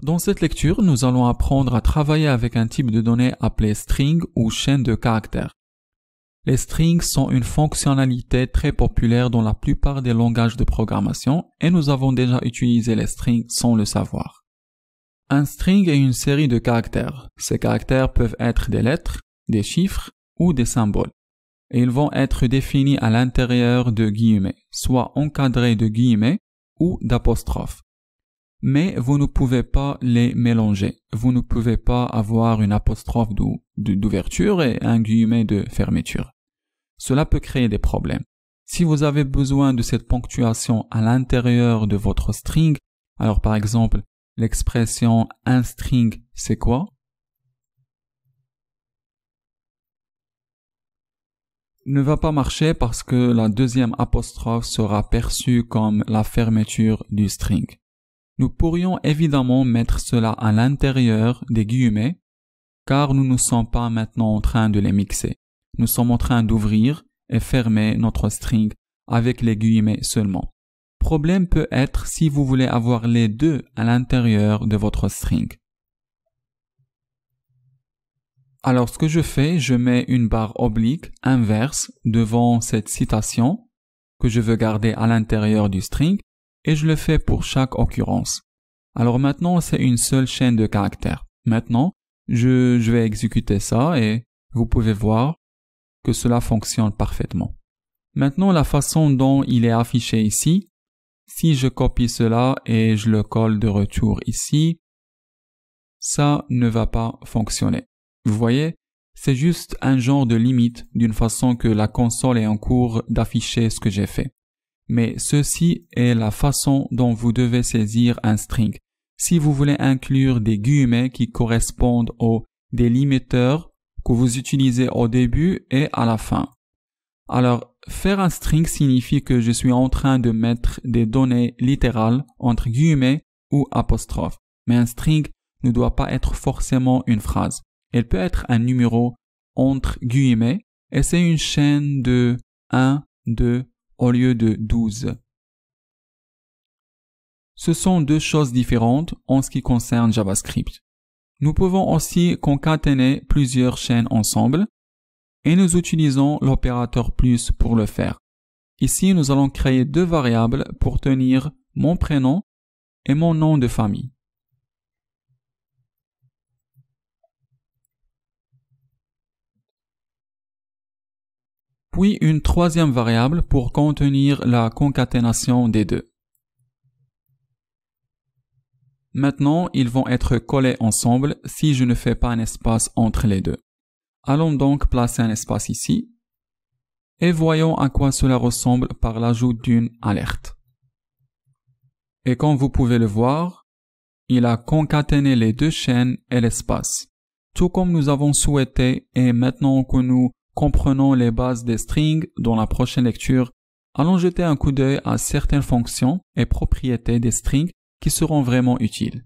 Dans cette lecture, nous allons apprendre à travailler avec un type de données appelé string ou chaîne de caractères. Les strings sont une fonctionnalité très populaire dans la plupart des langages de programmation et nous avons déjà utilisé les strings sans le savoir. Un string est une série de caractères. Ces caractères peuvent être des lettres, des chiffres ou des symboles. Et ils vont être définis à l'intérieur de guillemets, soit encadrés de guillemets ou d'apostrophes. Mais vous ne pouvez pas les mélanger. Vous ne pouvez pas avoir une apostrophe d'ouverture et un guillemet de fermeture. Cela peut créer des problèmes. Si vous avez besoin de cette ponctuation à l'intérieur de votre string, alors par exemple, l'expression un string, c'est quoi? Ne va pas marcher parce que la deuxième apostrophe sera perçue comme la fermeture du string. Nous pourrions évidemment mettre cela à l'intérieur des guillemets, car nous ne sommes pas maintenant en train de les mixer. Nous sommes en train d'ouvrir et fermer notre string avec les guillemets seulement. Problème peut être si vous voulez avoir les deux à l'intérieur de votre string. Alors ce que je fais, je mets une barre oblique inverse devant cette citation que je veux garder à l'intérieur du string et je le fais pour chaque occurrence. Alors maintenant, c'est une seule chaîne de caractères. Maintenant, je vais exécuter ça et vous pouvez voir que cela fonctionne parfaitement. Maintenant, la façon dont il est affiché ici, si je copie cela et je le colle de retour ici, ça ne va pas fonctionner. Vous voyez, c'est juste un genre de limite d'une façon que la console est en cours d'afficher ce que j'ai fait. Mais ceci est la façon dont vous devez saisir un string. Si vous voulez inclure des guillemets qui correspondent aux délimiteurs que vous utilisez au début et à la fin. Alors, faire un string signifie que je suis en train de mettre des données littérales entre guillemets ou apostrophes. Mais un string ne doit pas être forcément une phrase. Elle peut être un numéro entre guillemets et c'est une chaîne de 1, 2 au lieu de 12. Ce sont deux choses différentes en ce qui concerne JavaScript. Nous pouvons aussi concaténer plusieurs chaînes ensemble et nous utilisons l'opérateur plus pour le faire. Ici, nous allons créer deux variables pour tenir mon prénom et mon nom de famille. Puis une troisième variable pour contenir la concaténation des deux. Maintenant, ils vont être collés ensemble si je ne fais pas un espace entre les deux. Allons donc placer un espace ici et voyons à quoi cela ressemble par l'ajout d'une alerte. Et comme vous pouvez le voir, il a concaténé les deux chaînes et l'espace, tout comme nous avons souhaité et maintenant que nous comprenons les bases des strings dans la prochaine lecture, allons jeter un coup d'œil à certaines fonctions et propriétés des strings qui seront vraiment utiles.